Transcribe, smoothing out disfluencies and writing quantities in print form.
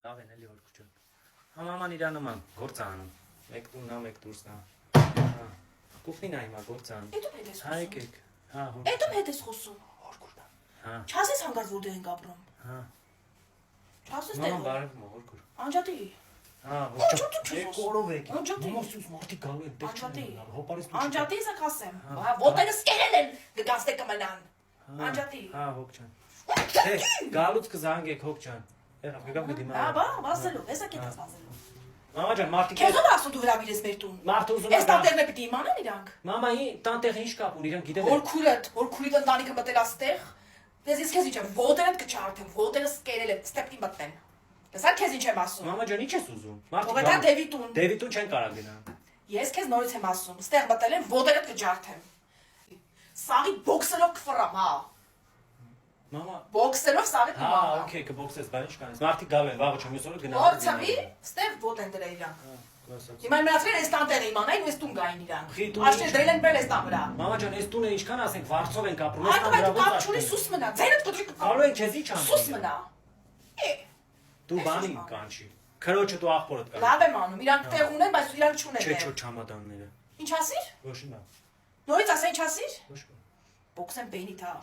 Լավ են էլի որ քուչը։ Համաման իրա նման գործ անում։ Մեկ տուննա, մեկ դուրսնա։ Հա։ Կուխնին այ մա գործ անում։ Էդու հետ ես Հա եկեք։ Հա հոր։ Էդու հետ ես խոսում։ Հորքուրդա։ Հա։ Չասես հանգած որ դու ենք ապրում։ Հա։ Չասես Մամա դե։ բարև հորքուր։ Անջատի։ Հա, Անջատի կորով եք։ Անջատի։ Մամասուս մարտի գալու են, տեղ չեն։ Հոպարից դու։ Անջատի ես ասեմ։ Հա, ոտերս կերել են գգաստե կմնան։ Անջատի։ Հա, հոգ ջան։ Թե գալուց կզանգեք հոգ ջան։ Եղավ, գգամ գդիմա։ Հա, բա, վազելով, հեսա կետես վազելով։ Մամա ջան, մարտի Քեզ ով ասում դու հրավիրես մեր տուն։ Մարդը ուզում է։ Էս տանտերն է պիտի իմանան իրանք։ Մամայի տանտեղի ինչ կապ ունի, իրանք գիտեն։ Որ քուրիդ ընտանիքը մտել աստեղ։ Դες ես քեզ ինչ եմ, ոտերդ կչարթեմ, ոտերս կերել եմ, ստեպտի մտնեն։ Լսա քեզ ինչ եմ ասում։ Մամա ջան, ի՞նչ ես ուզում։ Ողետա Դևի տուն։ Դևի տուն չեն կարող գնալ։ Ես քեզ նորից եմ ասում, ստեղ մտել եմ, ոտերդ կջարթեմ։ Սաղի բոքսերով կֆռամ, հա։ Մամա, Բոքսերով սաղի հա, կմահա։ օքեյ, կբոքսես, բան ինչ կանես։ Մարդիկ գալու են, վաղը չեմ եսօրը գնալ։ Որցավի, ստեղ ոտ են դրել իրանք։ Հիմա մնացել էս տանտերը իմանային ու էս տուն գային իրանք։ Աշտե դրել են բել էս տան վրա։ Մամա ջան, այս տունը ինչքան ասենք վարձով ենք ապրում, Այդ կապ չունի, սուս մնա։ Ձենդ կտրի Գալու են քեզ ի՞նչ անում։ Սուս մնա։ Դու բանի կանչի։ Քրոջը դու աղբորդ կա։ Լավ եմ անում, իրանք տեղ ունեն, բայց իրանք չունեն։ Չէ, չէ, չամադանները։ Ինչ ասիր։ Ոչ մի բան։ Նորից ասա ինչ ասիր։ Ոչ մի բան։ Բոքսեն բենի թա։